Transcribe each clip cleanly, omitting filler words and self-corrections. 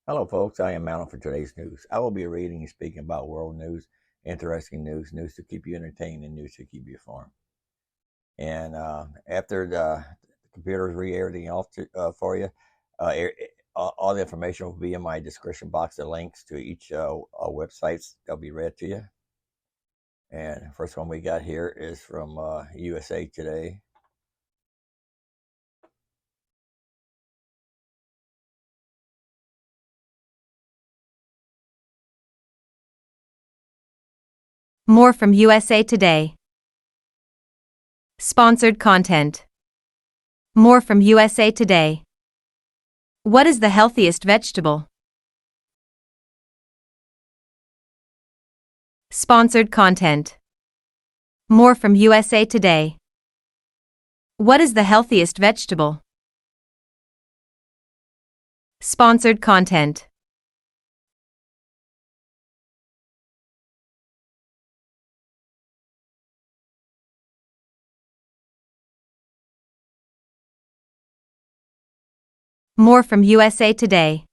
Hello, folks. I am Malin for today's news. I will be reading and speaking about world news, interesting news, news to keep you entertained, and news to keep you informed. And after the computers read everything else for you, all the information will be in my description box. The links to each websites they'll be read to you. And first one we got here is from USA Today. More from USA Today. Sponsored content. More from USA Today. What is the healthiest vegetable? Sponsored content. More from USA Today. What is the healthiest vegetable? Sponsored content. More from USA Today.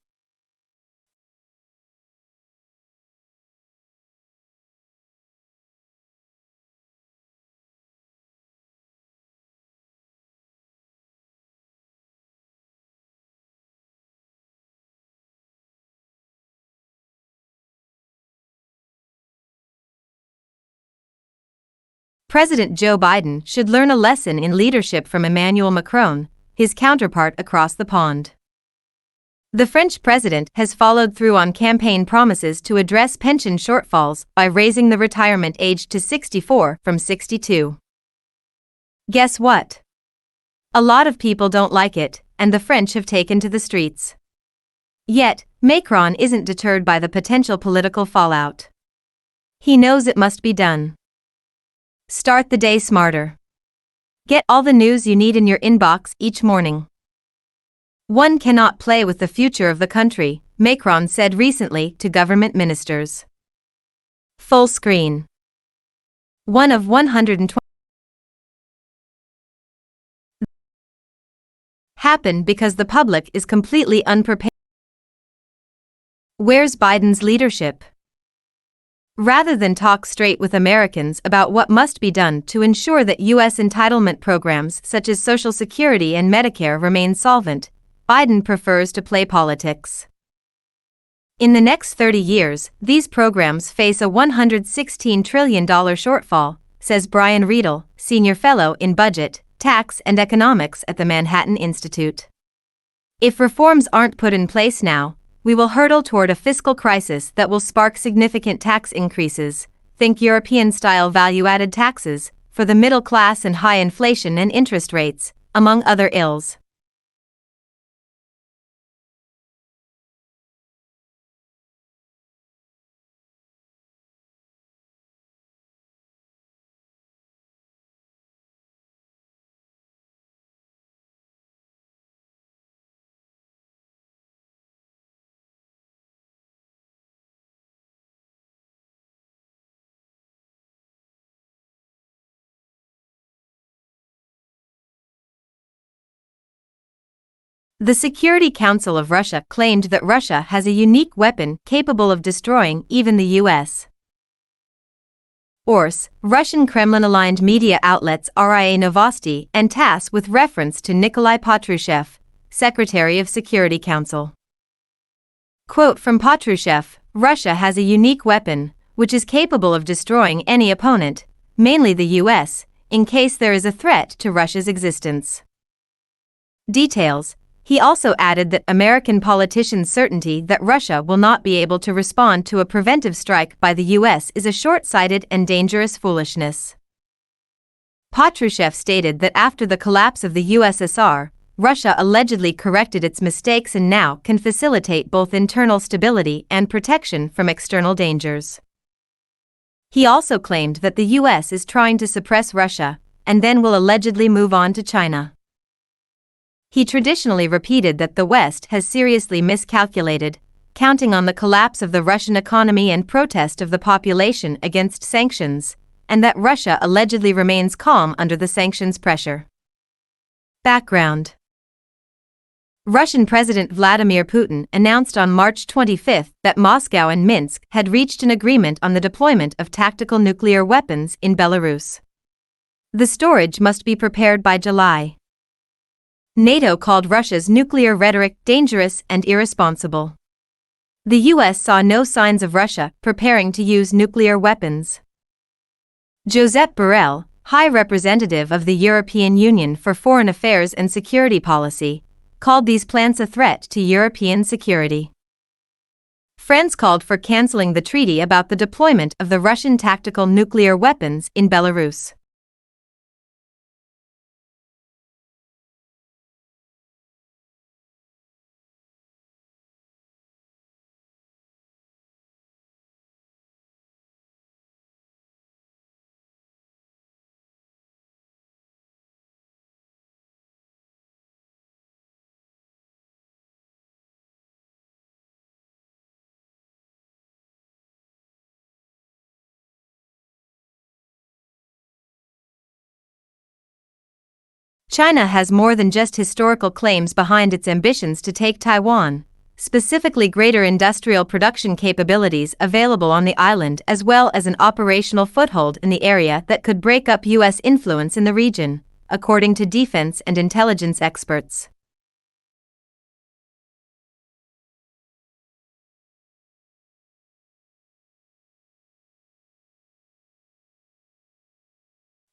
President Joe Biden should learn a lesson in leadership from Emmanuel Macron, his counterpart across the pond. The French president has followed through on campaign promises to address pension shortfalls by raising the retirement age to 64 from 62. Guess what? A lot of people don't like it, and the French have taken to the streets. Yet, Macron isn't deterred by the potential political fallout. He knows it must be done. Start the day smarter. Get all the news you need in your inbox each morning. One cannot play with the future of the country, Macron said recently to government ministers. Full screen. One of 120 happened because the public is completely unprepared. Where's Biden's leadership? Rather than talk straight with Americans about what must be done to ensure that U.S. entitlement programs such as Social Security and Medicare remain solvent, Biden prefers to play politics. In the next 30 years, these programs face a $116 trillion shortfall, says Brian Riedel, senior fellow in budget, tax, and economics at the Manhattan Institute. If reforms aren't put in place now, we will hurtle toward a fiscal crisis that will spark significant tax increases, think European-style value-added taxes, for the middle class and high inflation and interest rates, among other ills. The Security Council of Russia claimed that Russia has a unique weapon capable of destroying even the U.S. ORS, Russian Kremlin-aligned media outlets RIA Novosti and TASS with reference to Nikolai Patrushev, Secretary of Security Council. Quote from Patrushev, Russia has a unique weapon, which is capable of destroying any opponent, mainly the U.S., in case there is a threat to Russia's existence. Details. He also added that American politicians' certainty that Russia will not be able to respond to a preventive strike by the U.S. is a short-sighted and dangerous foolishness. Patrushev stated that after the collapse of the USSR, Russia allegedly corrected its mistakes and now can facilitate both internal stability and protection from external dangers. He also claimed that the U.S. is trying to suppress Russia, and then will allegedly move on to China. He traditionally repeated that the West has seriously miscalculated, counting on the collapse of the Russian economy and protest of the population against sanctions, and that Russia allegedly remains calm under the sanctions pressure. Background. Russian President Vladimir Putin announced on March 25 that Moscow and Minsk had reached an agreement on the deployment of tactical nuclear weapons in Belarus. The storage must be prepared by July. NATO called Russia's nuclear rhetoric dangerous and irresponsible. The US saw no signs of Russia preparing to use nuclear weapons. Josep Borrell, High Representative of the European Union for Foreign Affairs and Security Policy, called these plans a threat to European security. France called for canceling the treaty about the deployment of the Russian tactical nuclear weapons in Belarus. China has more than just historical claims behind its ambitions to take Taiwan, specifically greater industrial production capabilities available on the island as well as an operational foothold in the area that could break up U.S. influence in the region, according to defense and intelligence experts.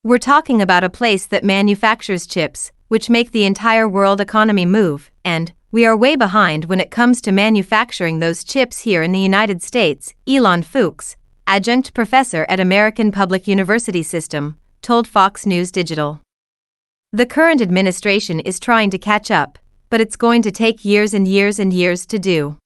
We're talking about a place that manufactures chips, which make the entire world economy move, and we are way behind when it comes to manufacturing those chips here in the United States, Elon Fuchs, adjunct professor at American Public University System, told Fox News Digital. The current administration is trying to catch up, but it's going to take years and years and years to do.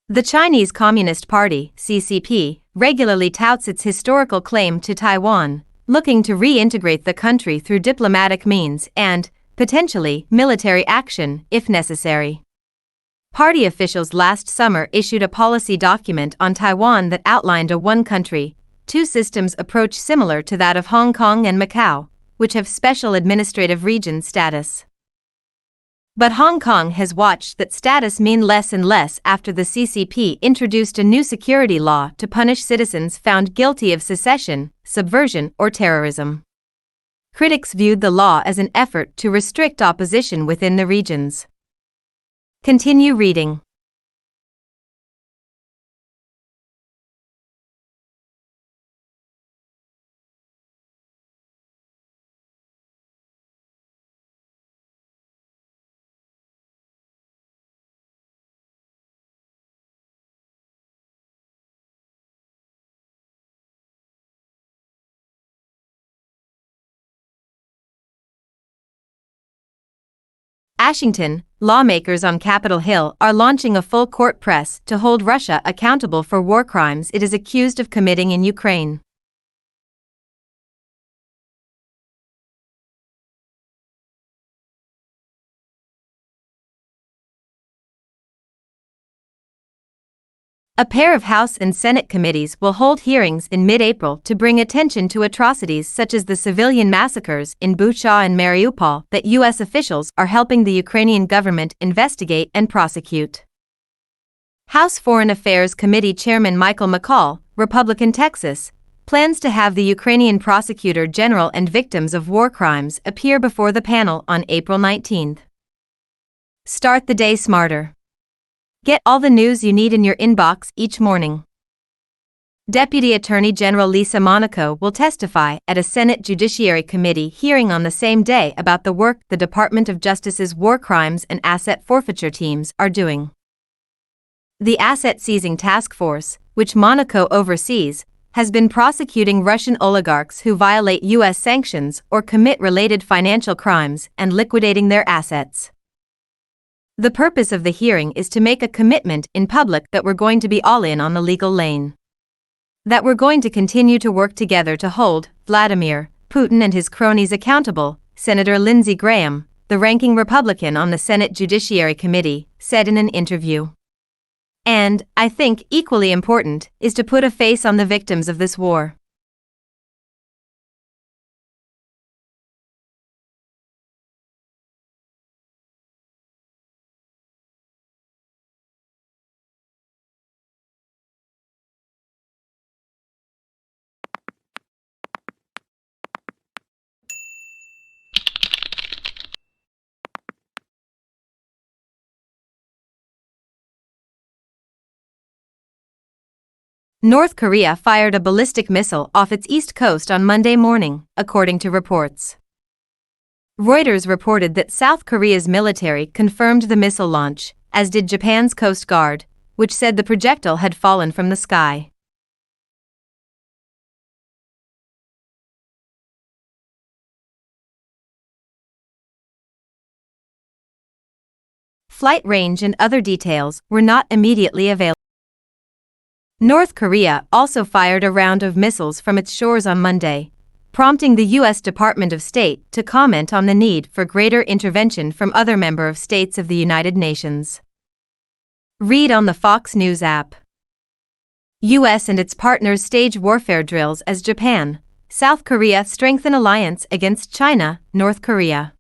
The Chinese Communist Party, CCP, regularly touts its historical claim to Taiwan, looking to reintegrate the country through diplomatic means and, potentially, military action, if necessary. Party officials last summer issued a policy document on Taiwan that outlined a one-country, two-systems approach similar to that of Hong Kong and Macau, which have special administrative region status. But Hong Kong has watched that status mean less and less after the CCP introduced a new security law to punish citizens found guilty of secession, subversion, or terrorism. Critics viewed the law as an effort to restrict opposition within the regions. Continue reading. Washington, lawmakers on Capitol Hill are launching a full-court press to hold Russia accountable for war crimes it is accused of committing in Ukraine. A pair of House and Senate committees will hold hearings in mid-April to bring attention to atrocities such as the civilian massacres in Bucha and Mariupol that U.S. officials are helping the Ukrainian government investigate and prosecute. House Foreign Affairs Committee Chairman Michael McCaul, Republican Texas, plans to have the Ukrainian prosecutor general and victims of war crimes appear before the panel on April 19. Start the day smarter. Get all the news you need in your inbox each morning. Deputy Attorney General Lisa Monaco will testify at a Senate Judiciary Committee hearing on the same day about the work the Department of Justice's war crimes and asset forfeiture teams are doing. The Asset Seizing Task Force, which Monaco oversees, has been prosecuting Russian oligarchs who violate U.S. sanctions or commit related financial crimes and liquidating their assets. The purpose of the hearing is to make a commitment in public that we're going to be all in on the legal lane. That we're going to continue to work together to hold Vladimir Putin and his cronies accountable, Senator Lindsey Graham, the ranking Republican on the Senate Judiciary Committee, said in an interview. And, I think, equally important, is to put a face on the victims of this war. North Korea fired a ballistic missile off its east coast on Monday morning, according to reports. Reuters reported that South Korea's military confirmed the missile launch, as did Japan's Coast Guard, which said the projectile had fallen from the sky. Flight range and other details were not immediately available. North Korea also fired a round of missiles from its shores on Monday, prompting the U.S. Department of State to comment on the need for greater intervention from other member states of the United Nations. Read on the Fox News app. U.S. and its partners stage warfare drills as Japan, South Korea strengthen alliance against China, North Korea.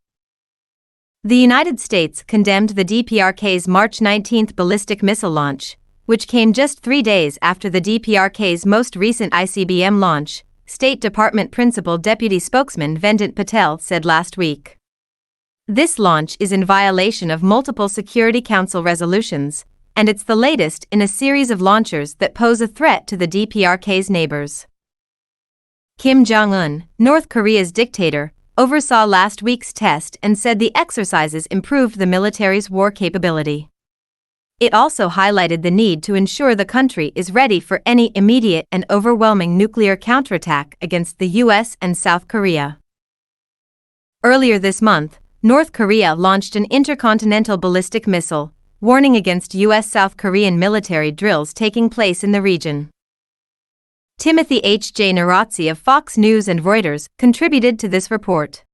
The United States condemned the DPRK's March 19 ballistic missile launch, which came just 3 days after the DPRK's most recent ICBM launch, State Department Principal Deputy Spokesman Vedant Patel said last week. This launch is in violation of multiple Security Council resolutions, and it's the latest in a series of launchers that pose a threat to the DPRK's neighbors. Kim Jong-un, North Korea's dictator, oversaw last week's test and said the exercises improved the military's war capability. It also highlighted the need to ensure the country is ready for any immediate and overwhelming nuclear counterattack against the U.S. and South Korea. Earlier this month, North Korea launched an intercontinental ballistic missile, warning against U.S.-South Korean military drills taking place in the region. Timothy H. J. Narazzi of Fox News and Reuters contributed to this report.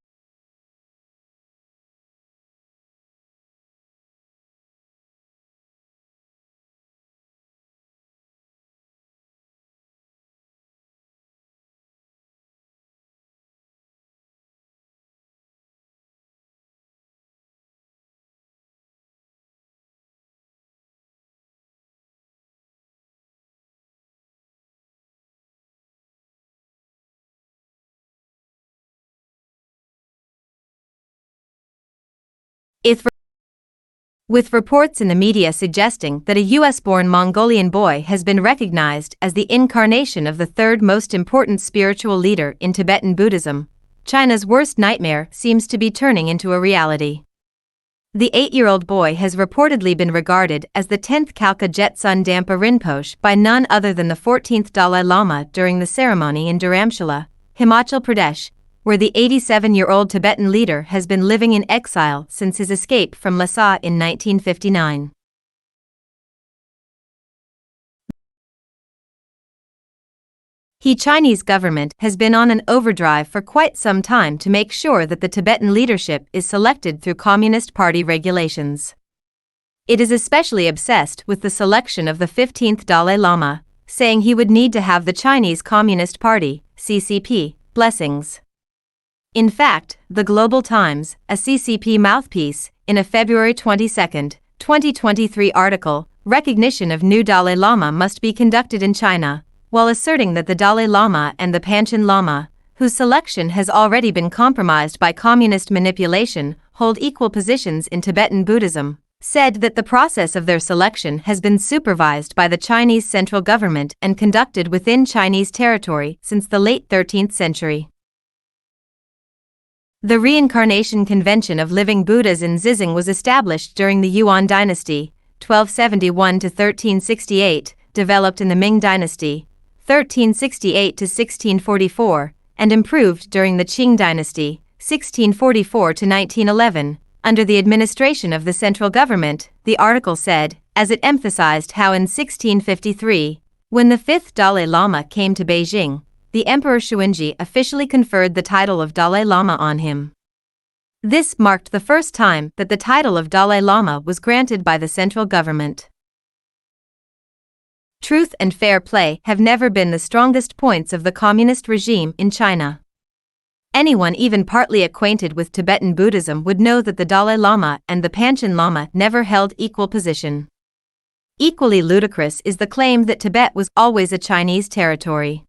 With reports in the media suggesting that a US-born Mongolian boy has been recognized as the incarnation of the third most important spiritual leader in Tibetan Buddhism, China's worst nightmare seems to be turning into a reality. The 8-year-old boy has reportedly been regarded as the 10th Kalka Jetsun Dampa Rinpoche by none other than the 14th Dalai Lama during the ceremony in Dharamshala, Himachal Pradesh, where the 87-year-old Tibetan leader has been living in exile since his escape from Lhasa in 1959. The Chinese government has been on an overdrive for quite some time to make sure that the Tibetan leadership is selected through Communist Party regulations. It is especially obsessed with the selection of the 15th Dalai Lama, saying he would need to have the Chinese Communist Party, CCP, blessings. In fact, the Global Times, a CCP mouthpiece, in a February 22, 2023 article, recognition of new Dalai Lama must be conducted in China, while asserting that the Dalai Lama and the Panchen Lama, whose selection has already been compromised by communist manipulation, hold equal positions in Tibetan Buddhism, said that the process of their selection has been supervised by the Chinese central government and conducted within Chinese territory since the late 13th century. The Reincarnation Convention of Living Buddhas in Xizang was established during the Yuan dynasty, 1271–1368, developed in the Ming dynasty, 1368–1644, and improved during the Qing dynasty, 1644–1911, under the administration of the central government, the article said, as it emphasized how in 1653, when the fifth Dalai Lama came to Beijing, the Emperor Xuanzhi officially conferred the title of Dalai Lama on him. This marked the first time that the title of Dalai Lama was granted by the central government. Truth and fair play have never been the strongest points of the communist regime in China. Anyone even partly acquainted with Tibetan Buddhism would know that the Dalai Lama and the Panchen Lama never held equal position. Equally ludicrous is the claim that Tibet was always a Chinese territory.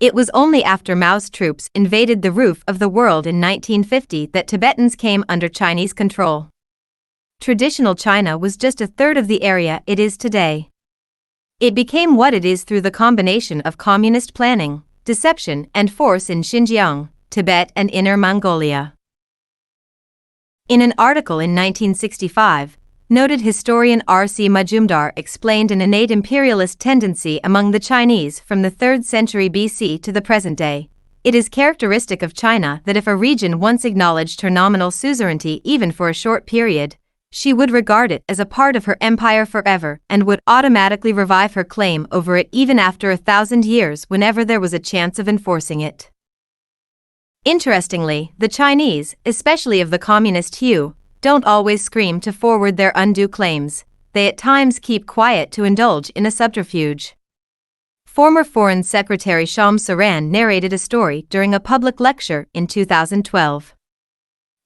It was only after Mao's troops invaded the roof of the world in 1950 that Tibetans came under Chinese control. Traditional China was just a third of the area it is today. It became what it is through the combination of communist planning, deception, and force in Xinjiang, Tibet, and Inner Mongolia. In an article in 1965, noted historian R.C. Majumdar explained an innate imperialist tendency among the Chinese from the 3rd century BC to the present day. It is characteristic of China that if a region once acknowledged her nominal suzerainty even for a short period, she would regard it as a part of her empire forever and would automatically revive her claim over it even after 1,000 years whenever there was a chance of enforcing it. Interestingly, the Chinese, especially of the communist hue, don't always scream to forward their undue claims. They at times keep quiet to indulge in a subterfuge. Former Foreign Secretary Shams Saran narrated a story during a public lecture in 2012.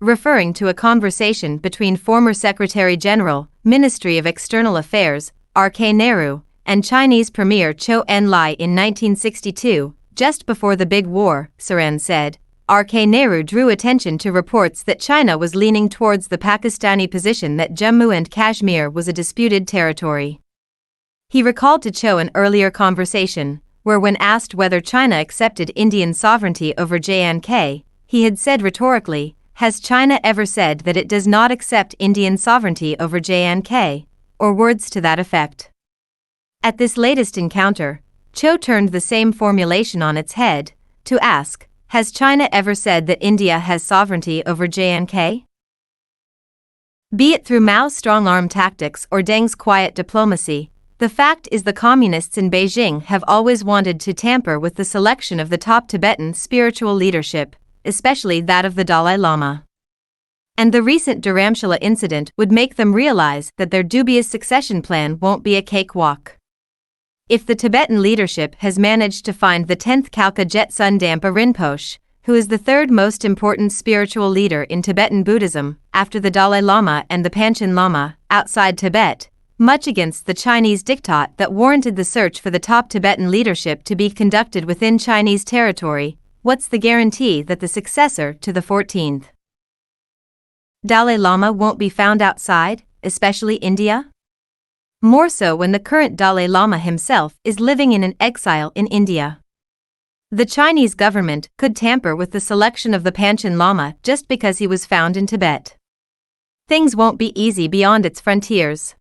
Referring to a conversation between former Secretary General, Ministry of External Affairs, R.K. Nehru, and Chinese Premier Zhou Enlai in 1962, just before the Big War, Saran said, R.K. Nehru drew attention to reports that China was leaning towards the Pakistani position that Jammu and Kashmir was a disputed territory. He recalled to Zhou an earlier conversation, where when asked whether China accepted Indian sovereignty over J&K, he had said rhetorically, "Has China ever said that it does not accept Indian sovereignty over J&K?" or words to that effect. At this latest encounter, Zhou turned the same formulation on its head, to ask, "Has China ever said that India has sovereignty over J&K?" Be it through Mao's strong-arm tactics or Deng's quiet diplomacy, the fact is the communists in Beijing have always wanted to tamper with the selection of the top Tibetan spiritual leadership, especially that of the Dalai Lama. And the recent Dharamshala incident would make them realize that their dubious succession plan won't be a cakewalk. If the Tibetan leadership has managed to find the 10th Khalkha Jetsun Dampa Rinpoche, who is the 3rd most important spiritual leader in Tibetan Buddhism, after the Dalai Lama and the Panchen Lama, outside Tibet, much against the Chinese diktat that warranted the search for the top Tibetan leadership to be conducted within Chinese territory, what's the guarantee that the successor to the 14th Dalai Lama won't be found outside, especially India? More so when the current Dalai Lama himself is living in an exile in India. The Chinese government could tamper with the selection of the Panchen Lama just because he was found in Tibet. Things won't be easy beyond its frontiers.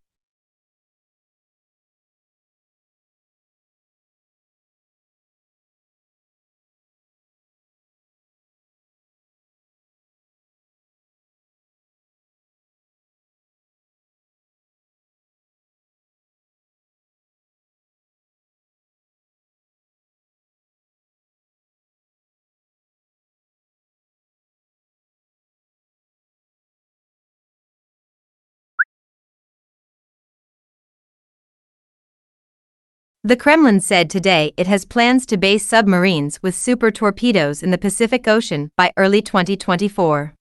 The Kremlin said today it has plans to base submarines with super torpedoes in the Pacific Ocean by early 2024.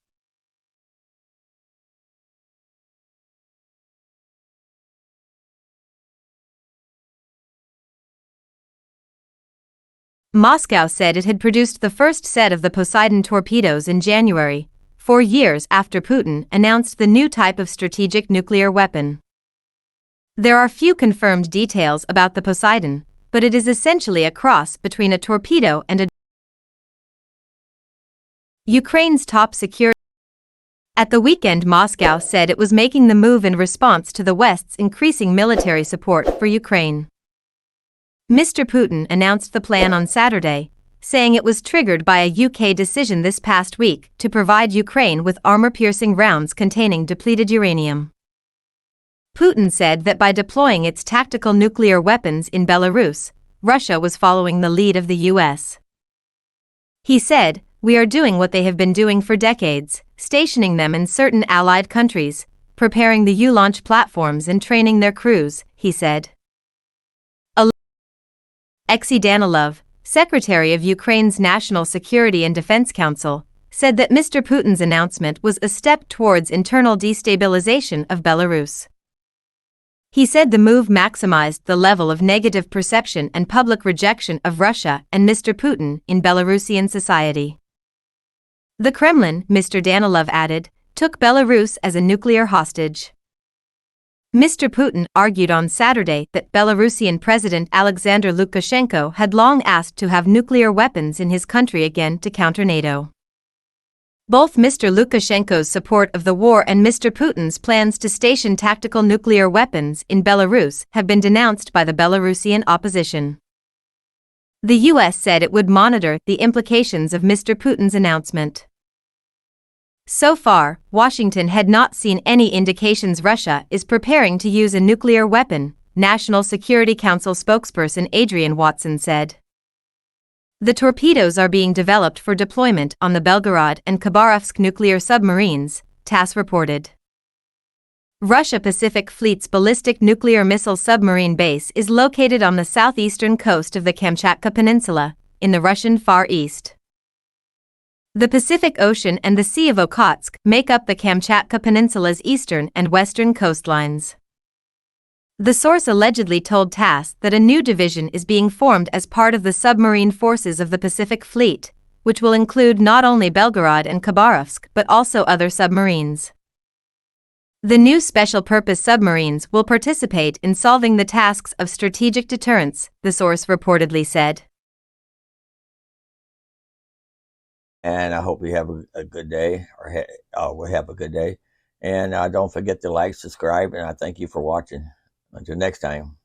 Moscow said it had produced the first set of the Poseidon torpedoes in January, 4 years after Putin announced the new type of strategic nuclear weapon. There are few confirmed details about the Poseidon, but it is essentially a cross between a torpedo and a Ukraine's top security. At the weekend, Moscow said it was making the move in response to the West's increasing military support for Ukraine. Mr. Putin announced the plan on Saturday, saying it was triggered by a UK decision this past week to provide Ukraine with armor-piercing rounds containing depleted uranium. Putin said that by deploying its tactical nuclear weapons in Belarus, Russia was following the lead of the US. He said, "We are doing what they have been doing for decades, stationing them in certain allied countries, preparing the U-launch platforms and training their crews," he said. Xi Danilov, Secretary of Ukraine's National Security and Defense Council, said that Mr. Putin's announcement was a step towards internal destabilization of Belarus. He said the move maximized the level of negative perception and public rejection of Russia and Mr. Putin in Belarusian society. The Kremlin, Mr. Danilov added, took Belarus as a nuclear hostage. Mr. Putin argued on Saturday that Belarusian President Alexander Lukashenko had long asked to have nuclear weapons in his country again to counter NATO. Both Mr. Lukashenko's support of the war and Mr. Putin's plans to station tactical nuclear weapons in Belarus have been denounced by the Belarusian opposition. The U.S. said it would monitor the implications of Mr. Putin's announcement. So far, Washington had not seen any indications Russia is preparing to use a nuclear weapon, National Security Council spokesperson Adrian Watson said. The torpedoes are being developed for deployment on the Belgorod and Khabarovsk nuclear submarines, TASS reported. Russia Pacific Fleet's ballistic nuclear missile submarine base is located on the southeastern coast of the Kamchatka Peninsula, in the Russian Far East. The Pacific Ocean and the Sea of Okhotsk make up the Kamchatka Peninsula's eastern and western coastlines. The source allegedly told TASS that a new division is being formed as part of the submarine forces of the Pacific Fleet, which will include not only Belgorod and Khabarovsk but also other submarines. The new special-purpose submarines will participate in solving the tasks of strategic deterrence, the source reportedly said. And I hope you have a good day, or will have a good day. And don't forget to like, subscribe, and I thank you for watching. Until next time.